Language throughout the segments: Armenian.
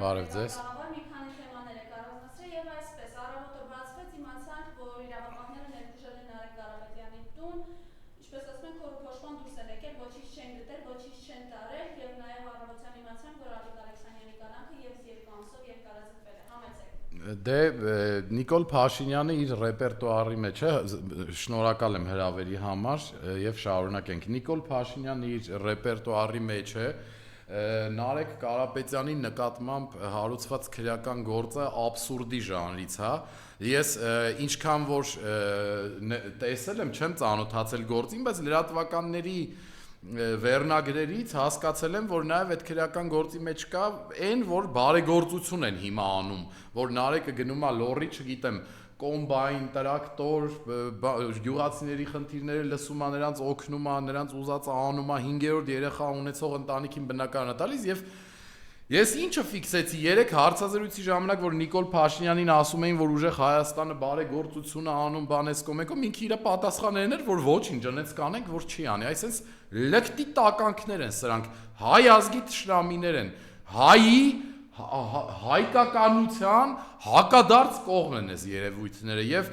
Բարև ձեզ։ Մի քանի թեմաներ եք առանձնացրել եւ այսպես առավոտը բացվեց իմացանք, որ իրավապահները ներգրավել են Նարեկ Կարապետյանի տուն, ինչպես ասում են, քորոփոշման դուրս են եկել, ոչինչ չեն գտել, ոչինչ չեն տարել եւ նաեւ առավոտյան իմացանք, որ Ալիկ Ալեքսանյանի կալանքը եւ երկանսով երկարաձգվել է։ Համեցեք։ Դե Նիկոլ Փաշինյանը իր ռեպերտուարի մեջ է, շնորհակալ եմ հրավերի համար եւ շարունակենք։ Նիկոլ Փաշինյանը իր ռեպերտուարի մեջ է Նարեկ Կարապետյանի նկատմամբ հարուցված քրեական գործը աբսուրդի ժանրից, հա։ Ես ինչքան որ տեսել եմ, չեմ ծանոթացել գործին, բայց լրատվականների վերնագրերից հասկացել եմ, որ նաև այդ քրեական գործի մեջ կա այն, որ բարեգործություն են հիմա անում, որ Նարեկը գնում է լորի, չգիտեմ, կոմբայն, տրակտոր, գյուղացիների խնդիրները լսում է, նրանց օգնում է, նրանց ուզածը անում է, 5-րդ երեխա ունեցող ընտանիքին բնակարան է տալիս եւ ես ինչը ֆիքսեցի երեք հարցազրույցի ժամանակ, որ Նիկոլ Փաշինյանին ասում էին, որ ուժեղ Հայաստանը բարեգործություն է անում, բանես կոմեկում, ինքը իր պատասխաններն էր, որ ոչինչ, անեց կանենք, որ չի անի, այսինքն լկտի տականքներ են սրանք, հայ ազգի թշնամիներ են, հայկականության հակադարձ կողմն են այս երևույթները եւ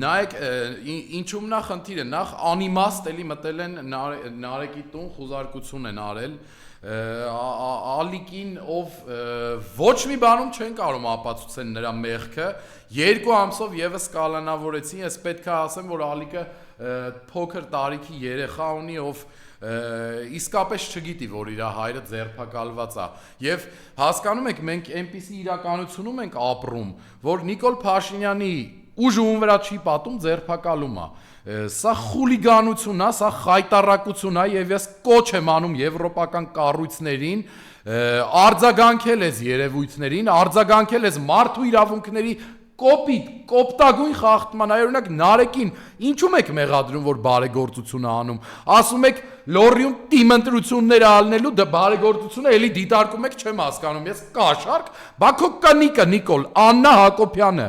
նայեք ինչու՞մն է խնդիրը նախ անիմաստ էլի մտել են Նարեկի տուն խուզարկություն են արել Ալիկին ով ոչ մի բանում չեն կարող ապացուցել նրա մեղքը 2 ամսով եւս կալանավորեցին ես պետք է ասեմ որ Ալիկը փոքր տարիքի երեխա ունի ով իսկապես չգիտի որ իր հայրը ձերբակալված է եւ հասկանում եք մենք այնպիսի իրականությունում ենք ապրում որ Նիկոլ Փաշինյանի ուժը ում վրա չի պատում ձերբակալում է սա խուլիգանություն է սա խայտարակություն է եւ ես կոչ եմ անում եվրոպական կառույցներին արձագանքել այս երևույթներին արձագանքել այս մարդու իրավունքների կոպիտ, կոպտագույն խախտման, օրինակ Նարեկին ինչու՞մ եք մեղադրում, որ բարեգործություն է անում, ասում եք լոռիում տիմընտրություններ ալնելու, դա բարեգործությունը էլի դիտարկում եք, չեմ հասկանում, ես կաշառք, բա քո կնիկը Նիկոլ, Աննա Հակոբյանը,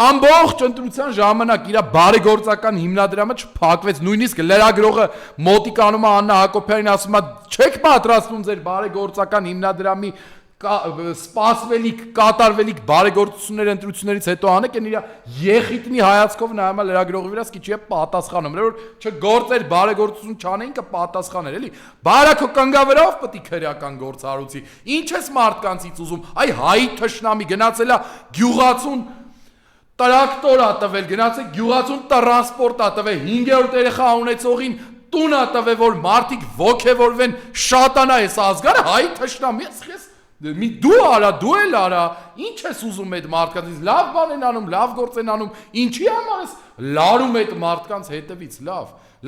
ամբողջ ընտրության ժամանակ իր բարեգործական հիմնադրամը չփակվեց, նույնիսկ լրագրողը մոտիկանում է Աննա Հակոբյանին ասում է, չեք պատրաստվում ձեր բարեգործական հիմնադրամի սպասվելիք, կատարվելիք բարեգործություններ ընտրություններից հետո անեք, են իր եղիտնի հայացքով նայում է լրագրողի վրա, սկիչ է պատասխանում, որ չգործեր բարեգործություն չանեին, կպատասխաներ, էլի։ Բարակո կնգա վրայով պետք է քրեական գործառույցի։ Ինչ ես մարդկանցից ուզում։ Այ հայի թշնամի գնացել է գյուղացուն տրակտոր ա տվել, գնացել գյուղացուն տրանսպորտ ա տվել, 5-րդ երեխա ունեցողին տուն ա տվել, որ մարդիկ ոգևորվեն, շատանա այս ազգանը, հայի թշնամի ես մի դու արա, դու էլ արա, ինչ ես ուզում այդ մարդկանց, լավ բան են անում, լավ գործ են անում, ինչի համար ես լարում այդ մարդկանց հետևից,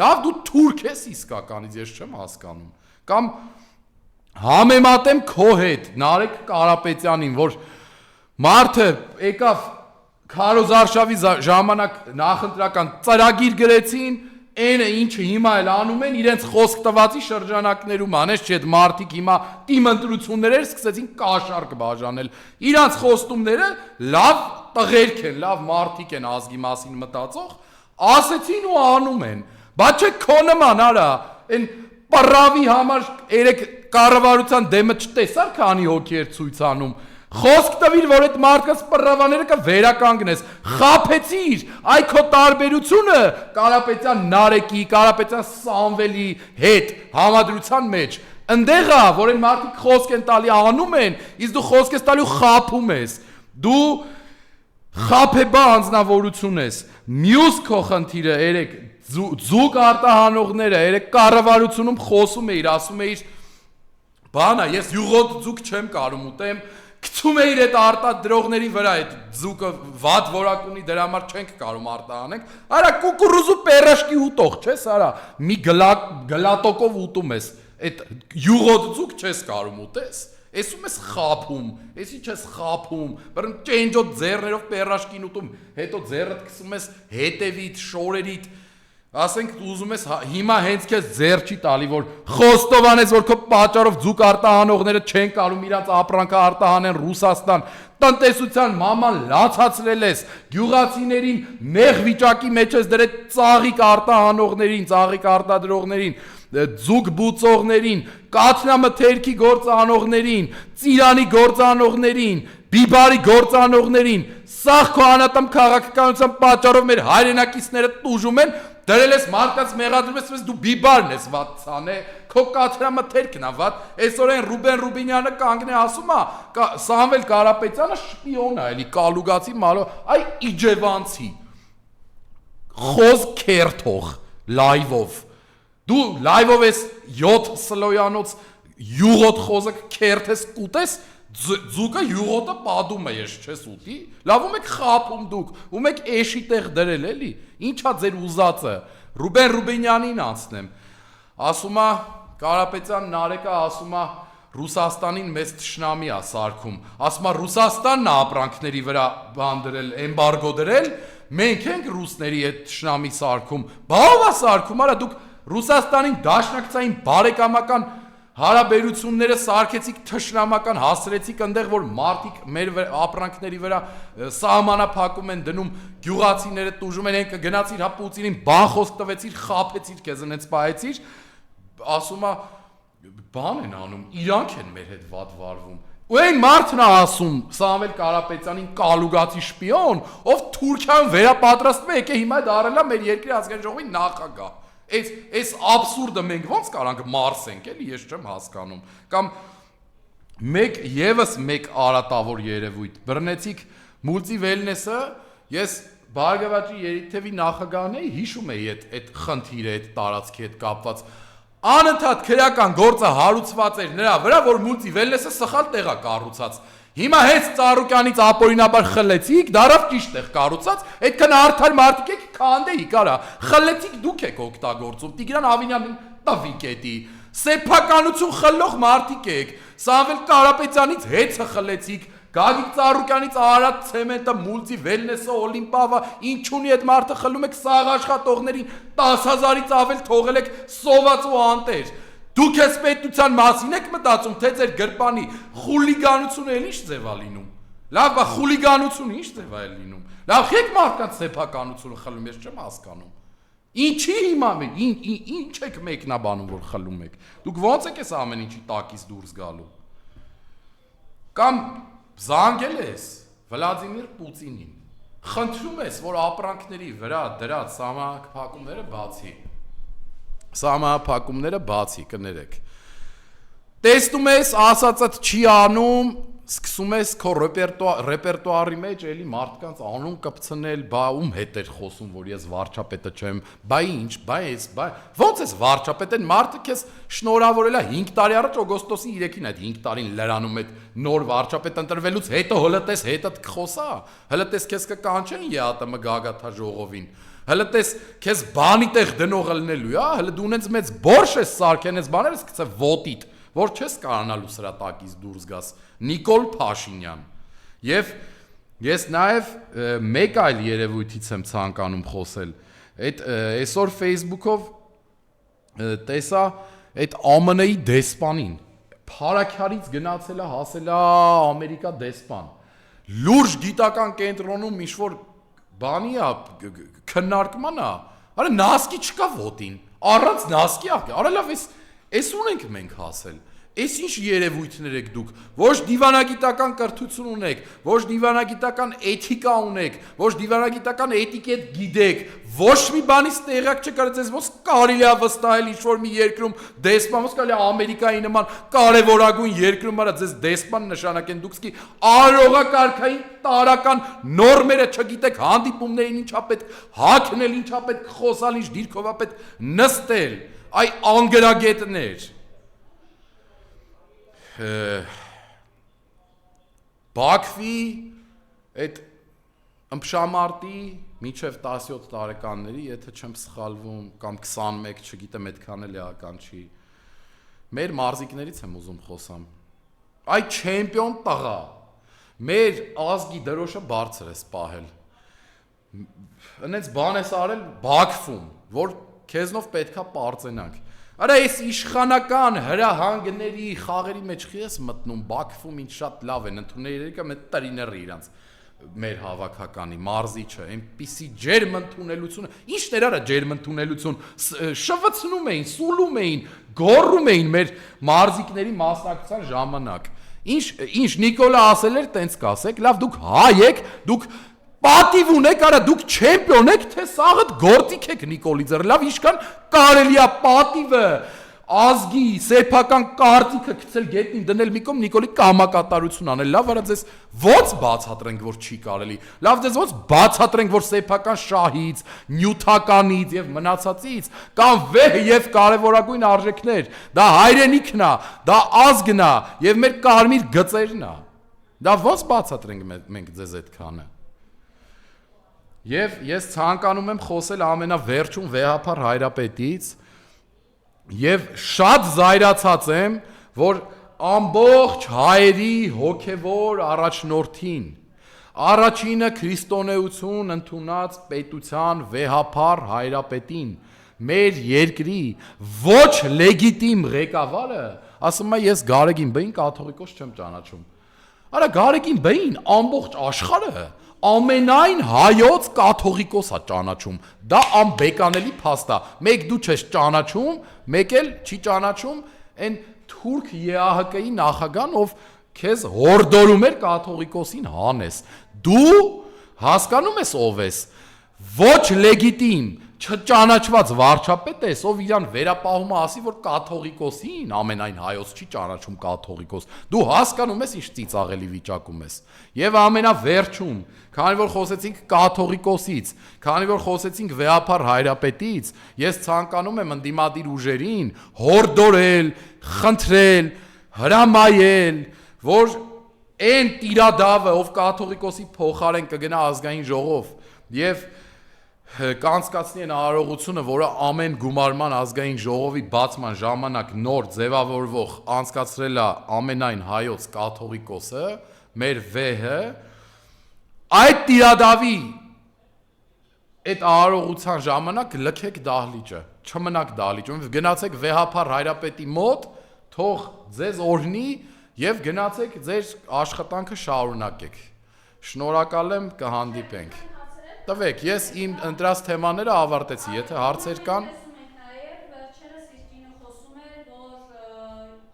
լավ դու թուրք ես իսկականից, ես չեմ հասկանում, կամ համեմատեմ քո հետ, Նարեկ Կարապետյանին, որ մարդը եկավ Քարոզարշավի ժամանակ նախընտրական ծրագիր գրեցին, Այնը ինչը հիմա էլ անում են իրենց խոսք տվածի շրջանակներում անես չէ մարդիկ հիմա տիմընտրություններ սկսեցին կաշառք բաժանել իրանց խոստումները լավ տղերք են լավ մարդիկ են ազգի մասին մտածող ասեցին ու անում են բա չէ քո նման արա այն պռավի համար երեք կառավարության դեմը չտեսար քանի հոգի էր ցույց անում Խոսք տվիր, որ այդ մարդկանց պռավաները կվերականգնես, խաբեցիր, այ քո տարբերությունը Կարապետյան Նարեկի, Կարապետյան Սամվելի հետ համադրության մեջ, ընդեղ է, որ այն մարդիկ խոսք են տալի անում են, իսկ դու խոսք ես տալի ու խաբում ես, դու խաբեբա անձնավորություն ես, մյուս քո խնդիրը երեք ձուկ արտահանողները, երեք կառավարությունում խոսում էիր, ասում էիր, բանա, ես յուղոտ ձուկ չեմ կարում ուտեմ, Գցում էիր այդ արտադրողների վրա այդ ձուկը վատ որակ ունի դրա համար չենք կարող արտահանենք արա կուկուրուզու պերաշկի ուտող չես արա մի գլատոկով ուտում ես այդ յուղոտ ձուկ չես կարող ուտես Էսում ես խափում էսի չես խափում բռն ճենջոտ ձեռներով պերաշկին ուտում հետո ձեռդ քսում ես հետևիդ շորերիդ Ասենք ուզում ես հիմա հենց քեզ ձեռ չի տալի որ խոստովանես որ քո պատճառով ձուկ արտահանողները չեն կարող իրանց ապրանքը արտահանեն Ռուսաստան տնտեսության մաման լացացրել ես գյուղացիներին նեղ վիճակի մեջ ես դրել ծաղիկ արտահանողներին ծաղիկ արտադրողներին ձուկ բուծողներին, կաթնամթերքի գործանողներին, ծիրանի գործանողներին, բիբարի գործանողներին, սաղ քո անատամ քաղաքականության պատճառով մեր հայրենակիցները տուժում են, դրել ես մարդկանց մեղադրում ես, դու բիբարն ես վատցան է, քո կաթրամթերքն է վատ, այսօր են Ռուբեն Ռուբինյանը կանգն է ասում է, Սամվել Կարապետյանը շպիոն է, էլի կալուգացի մալո, այ իջևանցի, խոսք քերթող, լայվով, դու լայվով ես 7 սլոյանոց յուղոտ խոզը քերթ ես կուտես, ձուկը յուղոտը պատում է ես չես ուտի, լավ ում եք խապում դուք, ում եք էշի տեղ դրել էլի, ինչա ձեր ուզածը, Ռուբեն Ռուբինյանին անցնեմ, ասում է, Կարապետյան Նարեկը ասում է, Ռուսաստանին մեծ թշնամի է սարքում, ասում է Ռուսաստանն է ապրանքների վրա բան դրել, էմբարգո դրել, մենք ենք ռուսների այդ թշնամի սարքում, բա ով է սարքում, արա դուք Ռուսաստանին դաշնակցային բարեկամական հարաբերությունները սարքեցիք թշնամական հասրեցիք այնտեղ որ մարդիկ մեր ապրանքների վրա սահմանափակում են դնում գյուղացիները տուժում են ենքը գնացիր հա Պուտինին բան խոսք տվեցիր խաբեցիր քեզ այնց պահեցիր ասում է բան են անում իրանք են մեր հետ վատ վարվում ու այն մարդն է ասում Սամվել Կարապետյանին կալուգացի շպիոն ով Թուրքիայում վերապատրաստվում է եկե հիմա դարել է մեր երկրի ազգային ժողովի նախագահ Այս աբսուրդը մենք ոնց կարանք մարսենք, էլի ես չեմ հասկանում։ Կամ եւս մեկ արատավոր երևույթ։ Բռնեցիք մուլտի վելնեսը, ես Բարգավաճի Երիթևի նախագահն էի, հիշում էի այդ խնդիրը, այդ տարածքի հետ կապված։ Անընդհատ քրեական գործը հարուցված էր նրա վրա, որ մուլտի վելնեսը սխալ տեղ է կառուցած։ Հիմա հենց Ծառուկյանից ապօրինաբար խլեցիք, դարավ ճիշտ տեղ կառուցած, այդքան արդար մարդիկ եք քանդեի կարա։ Խլեցիք դուք եք օգտագործում։ Տիգրան Ավինյանին տվիկ էդի։ Սեփականություն խլող մարդիկ եք։ Սամվել Կարապետյանից հեծը խլեցիք, Գագիկ Ծառուկյանից Արարատ ցեմենտը, մուլտի վելնեսը, Օլիմպիավը, ինչունի այդ մարդը խլում եք սաղ աշխատողներին 10,000-ից ավել թողել եք սոված ու անտեր։ Դուք ես պետության մասին եք մտածում, թե ձեր գրպանի խուլիգանությունը էլ ինչ ձև է լինում։ Լավ, բա խուլիգանությունը ինչ ձև է լինում։ Լավ, եք մարդկանց սեփականությունը խլում, ես չեմ հասկանում։ Ինչի հիմա ինչ եք մեկնաբանում, որ խլում եք։ Դուք ո՞նց եք այս ամեն ինչի տակից դուրս գալու։ Կամ զանգել ես Վլադիմիր Պուտինին։ Խնդրում ես, որ ապրանքների վրա դրած սահմանափակումները բացի։ Սահմանափակումները բացի կներեք։ Տեսնում ես, ասածդ չի անում, սկսում ես քո ռեպերտուարի մեջ էլի մարդկանց անուն կպցնել, բա ում հետ էր խոսում, որ ես վարչապետը չեմ, բա ինչ, ոնց ես վարչապետ են մարդը քեզ շնորհավորել է 5 տարի առաջ օգոստոսի 3-ին այդ 5 տարին լրանում այդ նոր վարչապետ ընտրվելուց հետո հլտես հետդ կխոսա, հլտես քեզ կկանչեն ԵԱՏՄ գագաթա ժողովին։ Հələ տես քեզ բանի տեղ դնող ելնելու, հա, հələ դու ունես մեծ բորշ ես սարքեն ես բաները սկսե ոտիդ, որ չես կարանալու սրա տակից դուրս գաս։ Նիկոլ Փաշինյան։ Եվ ես նաև մեկ այլ երևույթից եմ ցանկանում խոսել։ Այդ այսօր Facebook-ով տեսա այդ ԱՄՆ-ի դեսպանին։ Փարաքարից գնացել է հասել է Ամերիկա դեսպան։ Լուրջ գիտական կենտրոնում ինչ-որ բանի է, քննարկման է, արա նասկի չկա ոտին, առանց նասկի աղ, արա լավ, ես ունենք մենք հասել, ես ինչ երևույթներ եք դուք, ոչ դիվանագիտական կրթություն ունեք, ոչ դիվանագիտական էթիկա ունեք, ոչ դիվանագիտական էտիկետ գիտեք, ոչ մի բանից տեղյակ չկարեց, ես ոնց կարելի է վստահել ինչ-որ մի երկրում դեսպան, ոնց կարելի է Ամերիկայի նման կարևորագույն երկրում արա ձեզ դեսպան նշանակեն, դուք սկի արարողակարգային տարական նորմերը չգիտեք, հանդիպումներին ինչա պետք հագնել, ինչա պետք խոսալ, ինչ դիրքով է պետք նստել, այ անգրագետներ։ Բաքվի այդ ըմբշամարտի մինչև 17 տարեկանների, եթե չեմ սխալվում, կամ 21, չգիտեմ այդքան էլ էական չի, մեր մարզիկներից եմ ուզում խոսամ, այ չեմպիոն տղա, մեր ազգի դրոշը բարձր ես պահել, ընենց բան ես արել Բաքվում, որ քեզնով պետքա պարծենանք, Արա այս իշխանական հրահանգների խաղերի մեջ չի ես մտնում Բաքվում ինչ շատ լավ են ընդունել երեկը մեծ տրիները իրանց մեր հավաքականի մարզիչը, այնպիսի ջերմընդունելությունը, ինչ ներարա ջերմընդունելություն, շվացնում էին, սուլում էին, գոռում էին մեր մարզիկների մասնակցության ժամանակ։ Ինչ Նիկոլը ասել էր, տենց կասեք, լավ դուք հայ եք, դուք պատիվ ունեք, արա դուք չեմպիոն եք, թե սաղդ գործիք եք Նիկոլի ձեռ, լավ ինչքան կարելի է պատիվը ազգի սեփական կարծիքը գցել գետնին դնել մի կողմ Նիկոլի կամակատարություն անել, լավ արա ձեզ ո՞նց բացատրենք, որ չի կարելի, լավ ձեզ ո՞նց բացատրենք, որ սեփական շահից, նյութականից եւ մնացածից կան վեհ եւ կարեւորագույն արժեքներ, դա հայրենիքն է, դա ազգն է եւ մեր կարմիր գծերն է, դա ո՞նց բացատրենք մենք ձեզ այդքանը։ Եվ ես ցանկանում եմ խոսել ամենավերջում վեհափառ հայրապետից եւ շատ զայրացած եմ, որ ամբողջ հայերի հոգեվոր առաջնորդին, առաջինը քրիստոնեություն ընդունած պետության վեհափառ հայրապետին, մեր երկրի ոչ լեգիտիմ ղեկավարը, ասում է ես Գարեգին Բեին կաթողիկոս չեմ ճանաչում։ Արա Գարեգին Բեին ամբողջ աշխարհը ամենայն հայոց կաթողիկոս է ճանաչում, դա անբեկանելի փաստ է, մեկ դու չես ճանաչում, մեկ էլ չի ճանաչում այն թուրք ԵԱՀԿ-ի նախագահան, ով քեզ հորդորում էր կաթողիկոսին հանես, դու հասկանում ես ով ես, ոչ լեգիտիմ, չճանաչված վարչապետ ես, ով իրան վերապահում է ասի, որ կաթողիկոսին ամենայն հայոց չի ճանաչում կաթողիկոս, դու հասկանում ես ինչ ծիծաղելի վիճակում ես, եւ ամենավերջում, քանի որ խոսեցինք կաթողիկոսից, քանի որ խոսեցինք վեհափառ հայրապետից, ես ցանկանում եմ ընդդիմադիր ուժերին հորդորել, խնդրել, հրամայել, որ այն տիրադավը, ով կաթողիկոսի փոխարեն կգնա ազգային ժողով եւ կանցկացնի այն արարողությունը, որը ամեն գումարման ազգային ժողովի բացման ժամանակ նոր ձևավորվող անցկացրել է ամենայն հայոց կաթողիկոսը, մեր վեհը, այդ տիրադավի այդ արարողության ժամանակ լքեք դահլիճը, չմնաք դահլիճում, գնացեք վեհափառ հայրապետի մոտ, թող ձեզ օրհնի եւ գնացեք ձեր աշխատանքը շարունակեք։ Շնորհակալ եմ, կհանդիպենք։ Տվեք, ես իմ ընտրած թեմաները ավարտեցի, եթե հարցեր կան։ Վերջերս Իսկինը խոսում էր, որ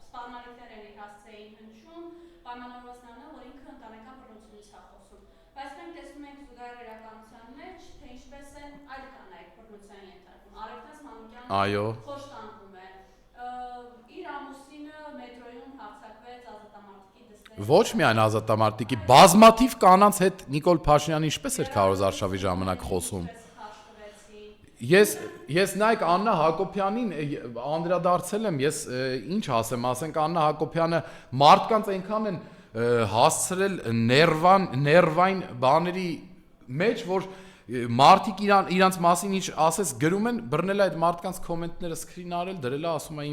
սպառնալիքներ են իր հասցեին հնչում, պայմանավորվածներն որ ինքը ընտանեկան բռնությունից է խոսում։ Բայց մենք տեսնում ենք զուգահեռ իրականության մեջ, թե ինչպես են այլ կանայք բռնության ենթարկվում։ Արևնաս Մանուկյանը Այո։ խոշտանգում է։ Իր ամուսինը մետրոյում հարձակվեց ազատամարտիկի դստեր։ Ոչ միայն ազատամարտիկի, բազմաթիվ կանանց հետ Նիկոլ Փաշինյանը ինչպես էր Քարոզ Արշավի ժամանակ խոսում։ Ես նայեք Աննա Հակոբյանին անդրադարձել եմ, ես ինչ ասեմ, ասենք Աննա Հակոբյանը մարդկանց այնքան են հասցրել ներվային բաների մեջ, որ մարդիկ իրանց մասին ինչ ասես գրում են, բռնել այդ մարդկանց կոմենտները սկրին արել, դրել է, ասում է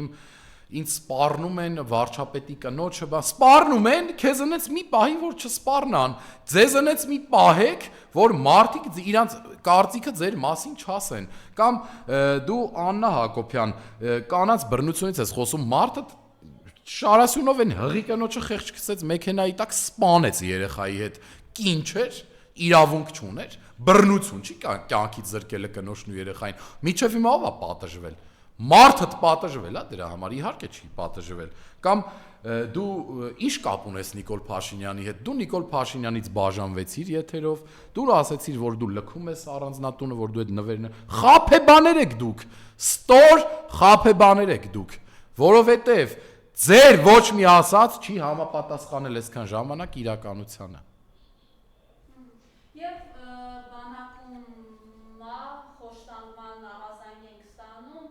ինձ սպառնում են վարչապետի կնոջը, սպառնում են, քեզ ընեց մի պահի, որ չսպառնան, ձեզ ընեց մի պահեք, որ մարդիկ իրանց կարծիքը ձեր մասին չասեն, կամ դու Աննա Հակոբյան, կանանց բռնությունից ես խոսում, մարդը Շարասյունով են հղի կնոջը խեղճ գցեց մեքենայի տակ սպանեց երեխայի հետ, կին չէր, իրավունք չուներ, բռնություն չի կյանքից զրկելը կնոջն ու երեխային, միջև հիմա ով է պատժվել, մարդդ պատժվել է դրա համար, իհարկե չի պատժվել, կամ դու ինչ կապ ունես Նիկոլ Փաշինյանի հետ, դու Նիկոլ Փաշինյանից բաժանվեցիր եթերով, դու ասեցիր, որ դու լքում ես առանձնատունը, որ դու այդ նվերն խաբեբաներ եք դուք, ստոր խաբեբաներ եք դուք, որովհետև ձեր ոչ մի ասած չի համապատասխանել այսքան ժամանակ իրականությանը։ Եվ բանակում խոշտանգման ահազանգ ենք ստանում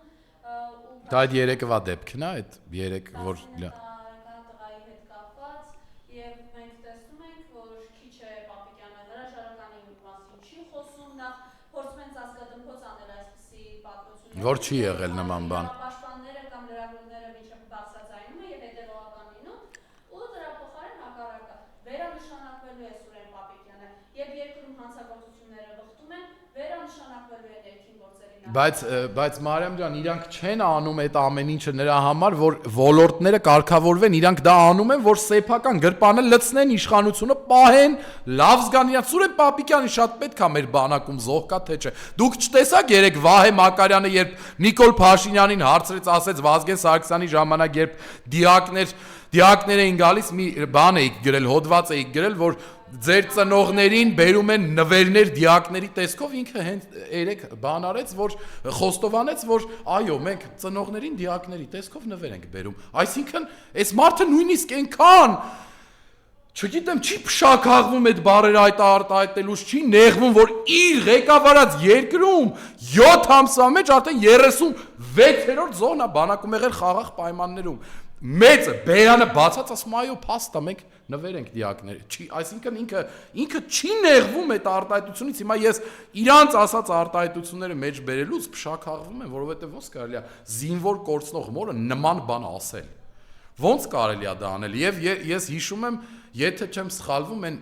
Դա այդ երեկվա դեպքն է, այդ երեք որ տղայի հետ կապված եւ մենք տեսնում ենք, որ քիչ է Պապիկյանը հրաժարականի մասին չի խոսում, նախ փորձում են ծածկադմփոց անել այսպիսի պատմություն։ Որ չի եղել նման բան։ Պաշտպանները կամ լրագրողները միջև բացատրում են եւ հետեւողական լինում, ու դրա փոխարեն հակառակը վերանշանակվելու է Սուրեն Պապիկյանը եւ երկրում հանցագործությունները վխտում են, նշանակվելու է ներքին գործերի Բայց Մարիամ ջան, իրանք չեն անում այդ ամեն ինչը նրա համար, որ ոլորտները կարգավորվեն, իրանք դա անում են, որ սեփական գրպանը լցնեն, իշխանությունը պահեն, լավ զգան իրանք։ Սուրեն Պապիկյանի շատ պետք է մեր բանակում զոհ կա թե չէ։ Դուք չտեսաք երեք Վահե Մակարյանը, երբ Նիկոլ Փաշինյանին հարցրեց, ասեց Վազգեն Սարգսյանի ժամանակ, երբ դիակներ էին գալիս, մի բան էիք գրել, հոդված էիք գրել, որ ձեր ծնողներին բերում են նվերներ դիակների տեսքով, ինքը հենց երեք բան արեց, որ խոստովանեց, որ այո, մենք ծնողներին դիակների տեսքով նվեր ենք բերում։ Այսինքն, այս մարդը նույնիսկ այնքան չգիտեմ, չի փշակաղվում այդ բառերը այդ արտահայտելուց, չի նեղվում, որ իր ղեկավարած երկրում 7 ամսվա մեջ արդեն 36-րդ զոհն է բանակում եղել խաղաղ պայմաններում։ Մեծը բերանը բացած ասում այո, փաստա մենք նվեր ենք դիակներ։ Չի, այսինքն ինքը չի նեղվում այդ արտահայտությունից։ Հիմա ես իրանց ասած արտահայտությունները մեջ բերելուց փշակաղվում եմ, որովհետև ոնց կարելի է զինվոր կորցնող մորը նման բան ասել։ Ոնց կարելի է դա անել։ Եվ ես հիշում եմ, եթե չեմ սխալվում, այն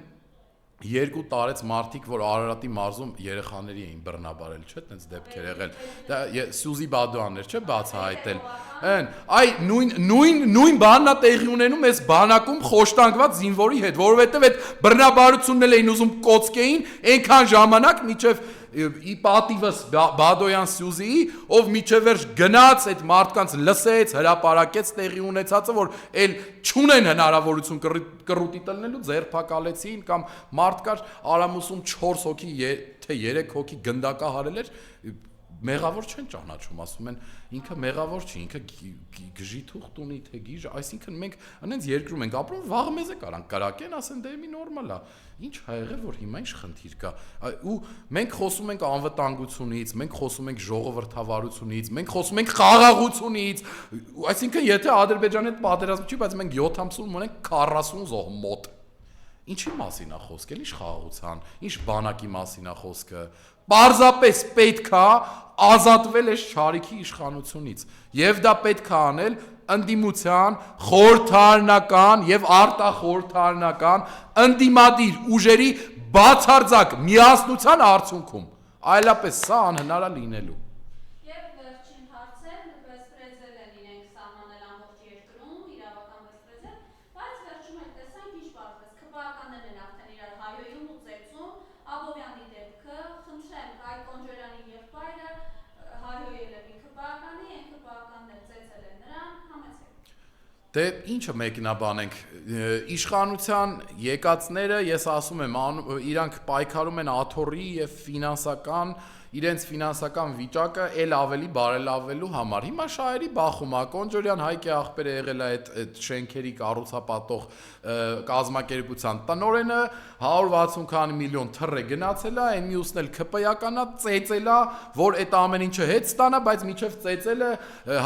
2 տարեց մարդիկ, որ Արարատի մարզում երեխաների էին բռնաբարել, չէ՞, այդպես դեպքեր եղել։ Դա Սյուզի Բադոյաններ չէ բացահայտել։ Այ նույն բանն է տեղի ունենում այս բանակում խոշտանգված զինվորի հետ, որովհետև այդ բռնաբարությունն էլ էին ուզում կոծկեին այնքան ժամանակ, մինչև ի պատիվս Բադոյան Սյուզիի, ով միջև վերջ գնաց այդ մարդկանց լսեց, հրապարակեց տեղի ունեցածը, որ էլ չունեն հնարավորություն կռուտի տնելու, ձերբակալեցին կամ մարդ կար Արամուսում 4 հոգի թե 3 հոգի գնդակահարել էր, մեղավոր չեն ճանաչում, ասում են ինքը մեղավոր չի, ինքը գժի թուղթ ունի, թե գիժ, այսինքն մենք այնց երկրում ենք ապրում, վաղը մեզ է կարան կրակեն, ասեն դե մի նորմալ է, ինչ ա եղել, որ հիմա ինչ խնդիր կա, ու մենք խոսում ենք անվտանգությունից, մենք խոսում ենք ժողովրդավարությունից, մենք խոսում ենք խաղաղությունից, այսինքն եթե Ադրբեջանի հետ պատերազմ չի, բայց մենք 7 ամսում ունենք 40 զոհ մոտ, ինչի մասին է խոսքը, ինչ խաղաղության, ինչ բանակի մասին է խոսքը, պարզապես պետք է ազատվել այս չարիքի իշխանությունից եւ դա պետք է անել ընդդիմության խորհրդարանական եւ արտախորհրդարանական ընդդիմադիր ուժերի բացարձակ միասնության արդյունքում այլապես սա անհնար է լինելու։ Եվ վերջին հարցը վեսպրեզել են իրենք սահմանել ամբողջ երկրում իրավական վեսպրեզել, բայց վերջում էլ տեսանք ինչ բարձրացած քպականներն են արդեն իրար հայոյում ու ծեծում Աբովյանի դեպքը, խնդրեմ Հայկ Կոնջորյանի եղբայրը հայոյել է մի քպականի, այն քպականն էլ ծեծել են նրան, համեցեք։ Դե ինչը մեկնաբանենք, իշխանության եկածները, ես ասում եմ, իրանք պայքարում են աթոռի եւ իրենց ֆինանսական վիճակը էլ ավելի բարելավելու համար։ Հիմա շահերի բախում է, Կոնջորյան Հայկի աղբերը եղել է այդ շենքերի կառուցապատող կազմակերպության տնօրենը 160 քանի միլիոն թռ է գնացել է, այն մյուսն էլ ԿՊ-ական է, ծեծել է, որ այդ ամեն ինչը հետ ստանա, բայց միջև ծեծելը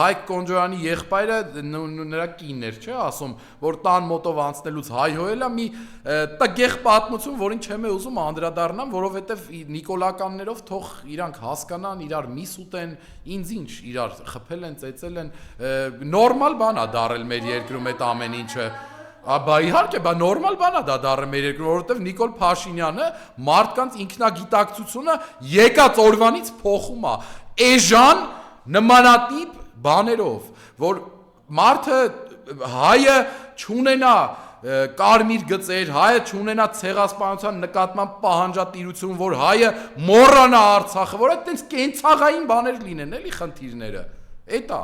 Հայկ Կոնջորյանի եղբայրը նրա կինն էր, չէ՞, ասում, որ տան մոտով անցնելուց հայհոյել է մի տգեղ պատմություն, որին չեմ ուզում անդրադառնամ, որովհետև նիկոլականներով թող իրանք հասկանան, իրար միս ուտեն, ինձ ինչ, իրար խփել են, ծեծել են, նորմալ բան է դարել մեր երկրում այդ ամեն ինչը, բա իհարկե, բա նորմալ բան է դա դարել մեր երկրում, որովհետև Նիկոլ Փաշինյանը մարդկանց ինքնագիտակցությունը եկած օրվանից փոխում է, էժան նմանատիպ բաներով, որ մարդը հայը չունենա կարմիր գծեր, հայը չունենա ցեղասպանության նկատմամբ պահանջատիրություն, որ հայը մոռանա Արցախը, որ այդտենց կենցաղային բաներ լինեն, էլի խնդիրները։ Էդ է։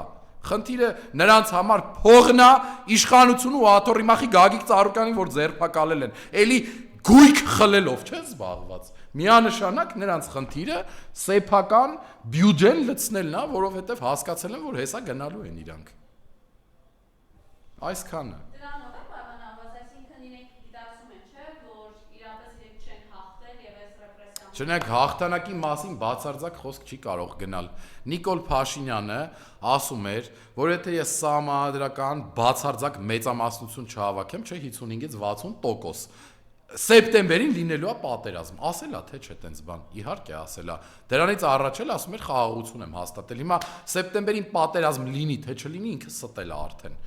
Խնդիրը նրանց համար փողն է, իշխանությունը ու աթոռի մախի Գագիկ Ծառուկյանին, որ ձերբակալել են։ Էլի գույք խլելով չէ զբաղված։ Միանշանակ նրանց խնդիրը սեփական բյուջեն լցնելն է, որովհետև հասկացել են, որ հեսա գնալու են իրանք։ Այսքանը։ Դրանով է պայմանավորված, այսինքն իրենք գիտակցում են, չէ, որ իրապես իրենք չեն հաղթել եւ այս ռեպրեսիան։ Չնայած հաղթանակի մասին բացարձակ խոսք չի կարող գնալ։ Նիկոլ Փաշինյանը ասում էր, որ եթե ես սահմանադրական բացարձակ մեծամասնություն չհավաքեմ, չէ 55-ից 60%, սեպտեմբերին լինելու է պատերազմ։ Ասել է թե չէ տենց բան։ Իհարկե ասել է։ Դրանից առաջ էլ ասում էր խաղաղություն եմ հաստատել։ Հիմա սեպտեմբերին պատերազմ լինի թե չլինի, ինքը ստել է արդեն։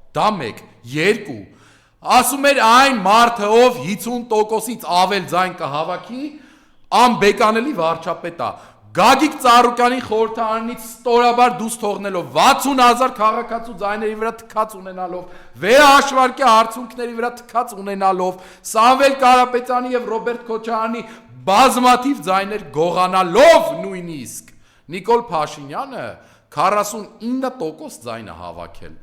Դա 1, 2, ասում էր այն մարդը, ով 50%-ից ավել ձայն կհավաքի, անբեկանելի վարչապետ է։ Գագիկ Ծառուկյանի խորհրդարանից ստորաբար դուրս թողնելով 60,000 քաղաքացու ձայների վրա թքած ունենալով, վերահաշվարկի արդյունքների վրա թքած ունենալով, Սամվել Կարապետյանի եւ Ռոբերտ Քոչարյանի բազմաթիվ ձայներ գողանալով նույնիսկ Նիկոլ Փաշինյանը 49% ձայն է հավաքել,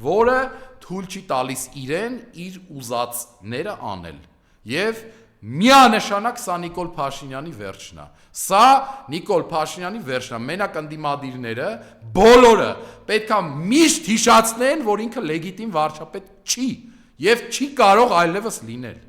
որը թույլ չի տալիս իրեն իր ուզածները անել։ Եվ միանշանակ սա Նիկոլ Փաշինյանի վերջն է։ Սա Նիկոլ Փաշինյանի վերջն է։ Մենակ ընդդիմադիրները բոլորը պետք է միշտ հիշացնեն, որ ինքը լեգիտիմ վարչապետ չի եւ չի կարող այլևս լինել։